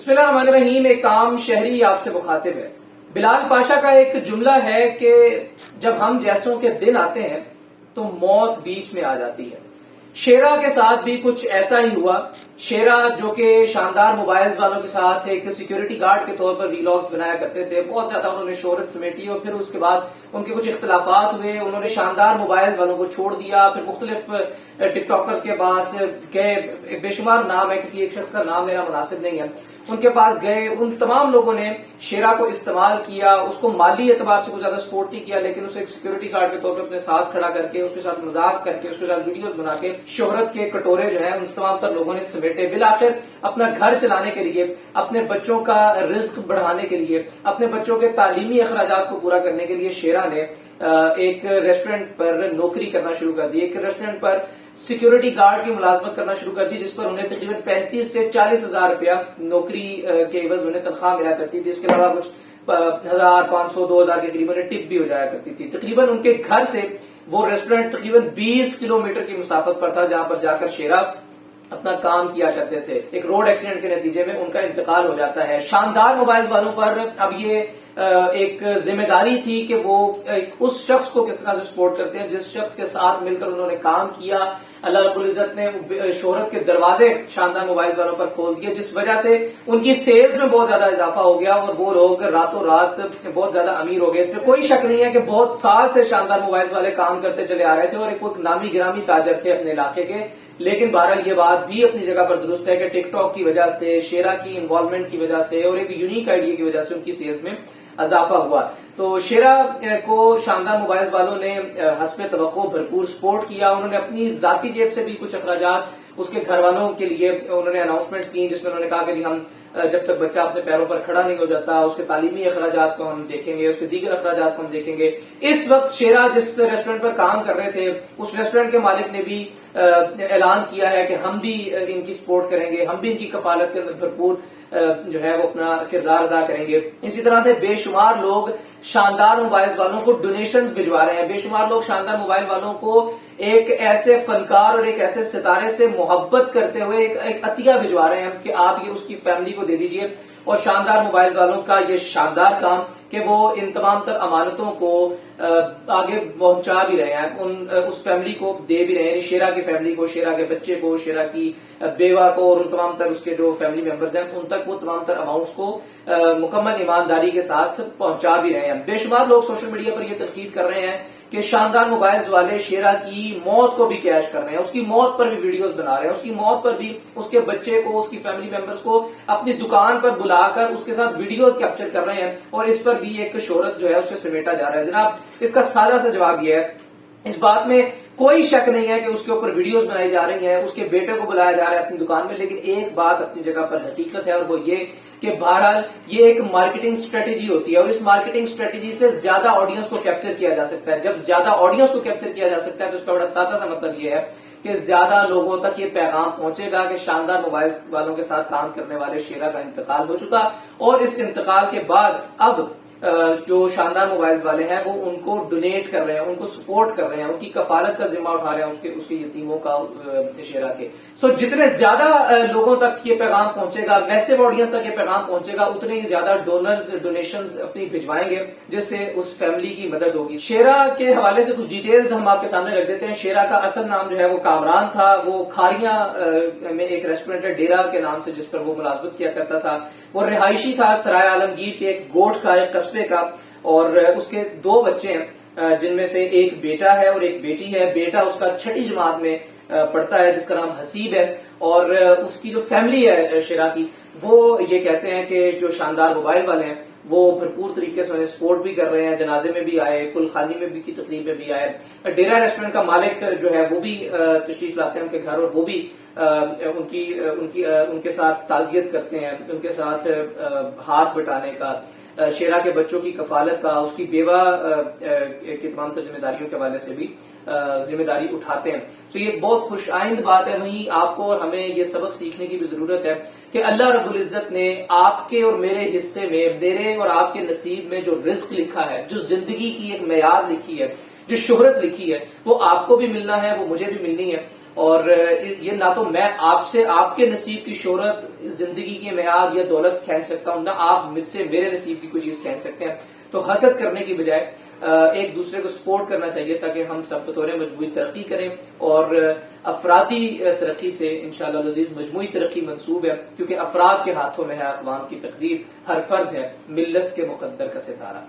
बिस्मिल्लाहिर्रहमानिर्रहीम। एक आम शहरी आपसे मुखातिब है। बिलाल पाशा का एक जुमला है कि जब हम जैसों के दिन आते हैं तो मौत बीच में आ जाती है। शेरा के साथ भी कुछ ऐसा ही हुआ। शेरा जो कि शानदार मोबाइल्स वालों के साथ एक सिक्योरिटी गार्ड के तौर पर वीलॉग्स बनाया करते थे, बहुत ज्यादा उन्होंने शोहरत समेटी और फिर उसके बाद उनके कुछ इख्तलाफात हुए, उन्होंने शानदार मोबाइल्स वालों को छोड़ दिया। फिर मुख्तलिफ टिकटॉकर्स के पास गए, बेशुमार नाम है, किसी एक शख्स का नाम लेना मुनासिब नहीं है, उनके पास गए। उन तमाम लोगों ने शेरा को इस्तेमाल किया, उसको माली एतबार से कुछ ज्यादा सपोर्ट नहीं किया, लेकिन उसे एक सिक्योरिटी गार्ड के तौर पर अपने साथ खड़ा करके, उसके साथ मजाक करके, उसके साथ वीडियोस बना के शोहरत के कटोरे जो है उन तमाम तर लोगों ने समेटे। बिल आखिर अपना घर चलाने के लिए, अपने बच्चों का रिस्क बढ़ाने के लिए, अपने बच्चों के तालीमी अखराजात को पूरा करने के लिए शेरा ने एक रेस्टोरेंट पर नौकरी करना शुरू कर दी। एक रेस्टोरेंट पर सिक्योरिटी गार्ड की मुलाजमत करना शुरू कर दी, जिस पर उन्हें तकरीबन 35 से 40 हजार रुपया नौकरी के एवज उन्हें तनख्वाह मिला करती थी। इसके अलावा कुछ 1500 2000 के करीब उन्हें टिप भी हो जाया करती थी। तकरीबन उनके घर से वो रेस्टोरेंट तकरीबन 20 किलोमीटर की मुसाफत पर था, जहां पर जाकर शेरा अपना काम किया करते थे। एक रोड एक्सीडेंट के नतीजे में उनका इंतकाल हो जाता है। शानदार मोबाइल वालों पर अब ये एक जिम्मेदारी थी कि वो उस शख्स को किस तरह से सपोर्ट करते हैं जिस शख्स के साथ मिलकर उन्होंने काम किया। अल्लाह रब्बुल इज्जत ने शोहरत के दरवाजे शानदार मोबाइल वालों पर खोल दिए, जिस वजह से उनकी सेल्स में बहुत ज्यादा इजाफा हो गया और वो लोग रातों रात बहुत ज्यादा अमीर हो गए। इसमें कोई शक नहीं है कि बहुत साल से शानदार मोबाइल वाले काम करते चले आ रहे थे और एक नामी गिरामी ताजर थे अपने इलाके के। लेकिन बहरहाल ये बात भी अपनी जगह पर दुरुस्त है कि टिकटॉक की वजह से, शेरा की इन्वॉल्वमेंट की वजह से और एक यूनिक आइडिया की वजह से उनकी सेल्स में इजाफा हुआ। तो शेरा को शानदार मोबाइल वालों ने हस्बे तवक्को भरपूर सपोर्ट किया। उन्होंने अपनी जाती जेब से भी कुछ अखराजात उसके घर वालों के लिए उन्होंने अनाउंसमेंट्स की, जिसमें उन्होंने कहा कि जी हम जब तक बच्चा अपने पैरों पर खड़ा नहीं हो जाता उसके तालीमी अखराजात को हम देखेंगे, उसके दीगर अखराजात को हम देखेंगे। इस वक्त शेरा जिस रेस्टोरेंट पर काम कर रहे थे, उस रेस्टोरेंट के मालिक ने भी ऐलान किया है कि हम भी इनकी सपोर्ट करेंगे, हम भी इनकी कफालत के अंदर भरपूर जो है वो अपना किरदार अदा करेंगे। इसी तरह से बेशुमार लोग शानदार मोबाइल वालों को डोनेशंस भिजवा रहे हैं। बेशुमार लोग शानदार मोबाइल वालों को एक ऐसे फनकार और एक ऐसे सितारे से मोहब्बत करते हुए एक अतिया भिजवा रहे हैं कि आप ये उसकी फैमिली को दे दीजिए। और शानदार मोबाइल वालों का ये शानदार काम कि वो इन तमाम तर अमानतों को आगे पहुंचा भी रहे हैं, उस फैमिली को दे भी रहे हैं, शेरा की फैमिली को, शेरा के बच्चे को, शेरा की बेवा को और उन तमाम तर उसके जो फैमिली मेंबर्स हैं उन तक वो तमाम तर अमाउंट्स को मुकम्मल ईमानदारी के साथ पहुंचा भी रहे हैं। बेशुमार लोग सोशल मीडिया पर ये तनकीद कर रहे हैं कि शानदार मोबाइल्स वाले शेरा की मौत को भी कैश कर रहे हैं, उसकी मौत पर भी वीडियोस बना रहे हैं, उसकी मौत पर भी उसके बच्चे को, उसकी फैमिली मेंबर्स को अपनी दुकान पर बुलाकर उसके साथ वीडियोस कैप्चर कर रहे हैं और इस पर भी एक शोहरत जो है उससे समेटा जा रहा है। जनाब, इसका सादा सा जवाब यह है, इस बात में कोई शक नहीं है कि उसके ऊपर वीडियोस बनाई जा रही हैं, उसके बेटे को बुलाया जा रहा है अपनी दुकान में। लेकिन एक बात अपनी जगह पर हकीकत है और वो ये कि बहरहाल ये एक मार्केटिंग स्ट्रेटेजी होती है और इस मार्केटिंग स्ट्रेटेजी से ज्यादा ऑडियंस को कैप्चर किया जा सकता है। जब ज्यादा ऑडियंस को कैप्चर किया जा सकता है तो उसका बड़ा सादा सा मतलब ये है कि ज्यादा लोगों तक ये पैगाम पहुंचेगा कि शानदार मोबाइल वालों के साथ काम करने वाले शेरा का इंतकाल हो चुका और इस इंतकाल के बाद अब जो शानदार मोबाइल्स वाले हैं वो उनको डोनेट कर रहे हैं, उनको सपोर्ट कर रहे हैं, उनकी कफालत का जिम्मा उठा रहे हैं उसके यतीमों का, शेरा के। सो जितने ज्यादा लोगों तक ये पैगाम पहुंचेगा, मैसिव ऑडियंस तक ये पैगाम पहुंचेगा, उतने ही ज्यादा डोनर्स डोनेशंस अपनी भिजवाएंगे जिससे उस फैमिली की मदद होगी। शेरा के हवाले से कुछ डिटेल्स हम आपके सामने रख देते हैं। शेरा का असल नाम जो है वो कामरान था। वो खारिया में एक रेस्टोरेंट है डेरा के नाम से जिस पर वो मुलाजमत किया करता था। वो रिहायशी था सराय आलमगीर के एक गोठ का, एक कस्बे का, और उसके 2 बच्चे हैं जिनमें से एक बेटा है और एक बेटी है। बेटा उसका 6ठी जमात में पढ़ता है जिसका नाम हसीब है और उसकी जो फैमिली है शेरा की, वो ये कहते हैं कि जो शानदार मोबाइल वाले हैं वो भरपूर तरीके से उन्हें सपोर्ट भी कर रहे हैं, जनाजे में भी आए, कुलखानी में भी की तकरीब में भी आए। डेरा रेस्टोरेंट का मालिक जो है वो भी तशरीफ लाते हैं उनके घर और वो भी उनके साथ ताजियत करते हैं, उनके साथ हाथ बटाने का, शेरा के बच्चों की कफालत का, उसकी बेवा की तमाम जिम्मेदारियों के हवाले से भी जिम्मेदारी उठाते हैं। तो ये बहुत खुश आइंद बात है। वहीं आपको और हमें ये सबक सीखने की भी जरूरत है कि अल्लाह रब्बुल इज्जत ने आपके और मेरे हिस्से में, मेरे और आपके नसीब में जो रिस्क लिखा है, जो जिंदगी की एक मियाद लिखी है, जो शोहरत लिखी है, वो आपको भी मिलना है, वो मुझे भी मिलनी है। اور یہ نہ تو میں آپ سے آپ کے نصیب کی شہرت، زندگی کی میعاد یا دولت کھین سکتا ہوں، نہ آپ مجھ سے میرے نصیب کی کوئی چیز کھین سکتے ہیں. تو حسد کرنے کی بجائے ایک دوسرے کو سپورٹ کرنا چاہیے تاکہ ہم سب بطور مجموعی ترقی کریں. اور افرادی ترقی سے انشاءاللہ العزیز مجموعی ترقی منسوب ہے، کیونکہ افراد کے ہاتھوں میں ہے اقوام کی تقدیر. ہر فرد ہے ملت کے مقدر کا ستارہ.